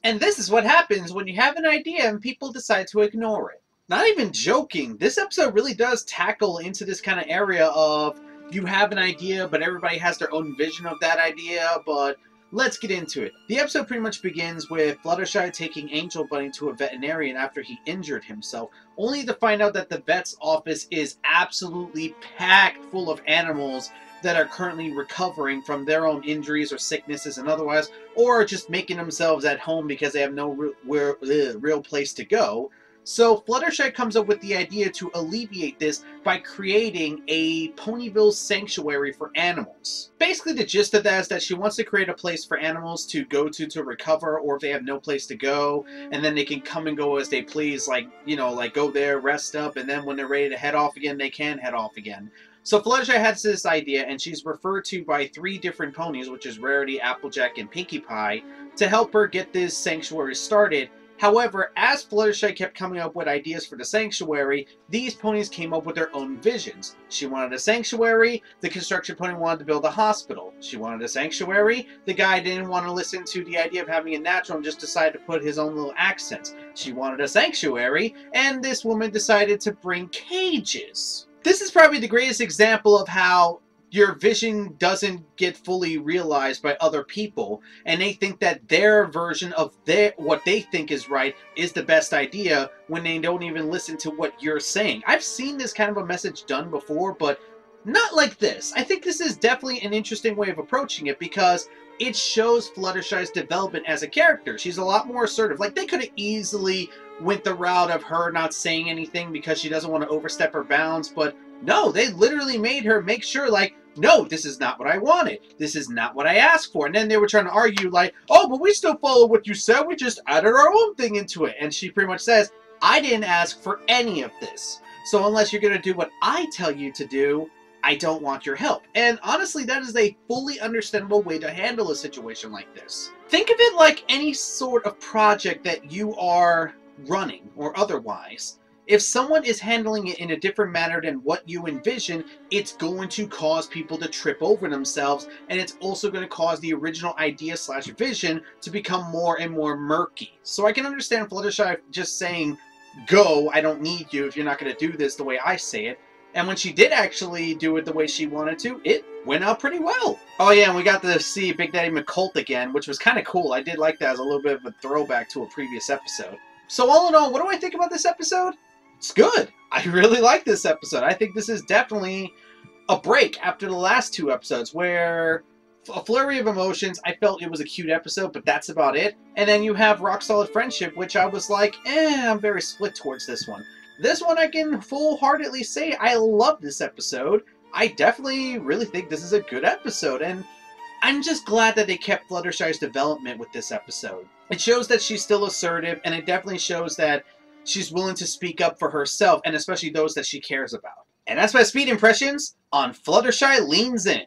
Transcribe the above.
And this is what happens when you have an idea and people decide to ignore it. Not even joking, this episode really does tackle into this kind of area of you have an idea, but everybody has their own vision of that idea, but let's get into it. The episode pretty much begins with Fluttershy taking Angel Bunny to a veterinarian after he injured himself, only to find out that the vet's office is absolutely packed full of animals that are currently recovering from their own injuries or sicknesses and otherwise, or just making themselves at home because they have no real place to go. So Fluttershy comes up with the idea to alleviate this by creating a Ponyville sanctuary for animals. Basically the gist of that is that she wants to create a place for animals to go to recover, or if they have no place to go, and then they can come and go as they please, like, you know, like go there, rest up, and then when they're ready to head off again, they can head off again. So Fluttershy has this idea, and she's referred to by 3 different ponies, which is Rarity, Applejack, and Pinkie Pie, to help her get this sanctuary started. However, as Fluttershy kept coming up with ideas for the sanctuary, these ponies came up with their own visions. She wanted a sanctuary, the construction pony wanted to build a hospital. She wanted a sanctuary, the guy didn't want to listen to the idea of having a natural and just decided to put his own little accents. She wanted a sanctuary, and this woman decided to bring cages. This is probably the greatest example of how your vision doesn't get fully realized by other people, and they think that their version of what they think is right is the best idea when they don't even listen to what you're saying. I've seen this kind of a message done before, but not like this. I think this is definitely an interesting way of approaching it because it shows Fluttershy's development as a character. She's a lot more assertive. Like, they could have easily went the route of her not saying anything because she doesn't want to overstep her bounds, but no, they literally made her make sure, like, no, this is not what I wanted. This is not what I asked for. And then they were trying to argue, like, oh, but we still follow what you said. We just added our own thing into it. And she pretty much says, I didn't ask for any of this. So unless you're going to do what I tell you to do, I don't want your help. And honestly, that is a fully understandable way to handle a situation like this. Think of it like any sort of project that you are running or otherwise. If someone is handling it in a different manner than what you envision, it's going to cause people to trip over themselves, and it's also going to cause the original idea slash vision to become more and more murky. So I can understand Fluttershy just saying, go, I don't need you if you're not going to do this the way I say it. And when she did actually do it the way she wanted to, it went out pretty well. Oh yeah, and we got to see Big Daddy McColt again, which was kind of cool. I did like that as a little bit of a throwback to a previous episode. So all in all, what do I think about this episode? It's good. I really like this episode. I think this is definitely a break after the last 2 episodes where a flurry of emotions. I felt it was a cute episode, but that's about it. And then you have Rock Solid Friendship, which I was like, I'm very split towards this one. This one I can full-heartedly say I love this episode. I definitely really think this is a good episode, and I'm just glad that they kept Fluttershy's development with this episode. It shows that she's still assertive, and it definitely shows that she's willing to speak up for herself, and especially those that she cares about. And that's my speed impressions on Fluttershy Leans In.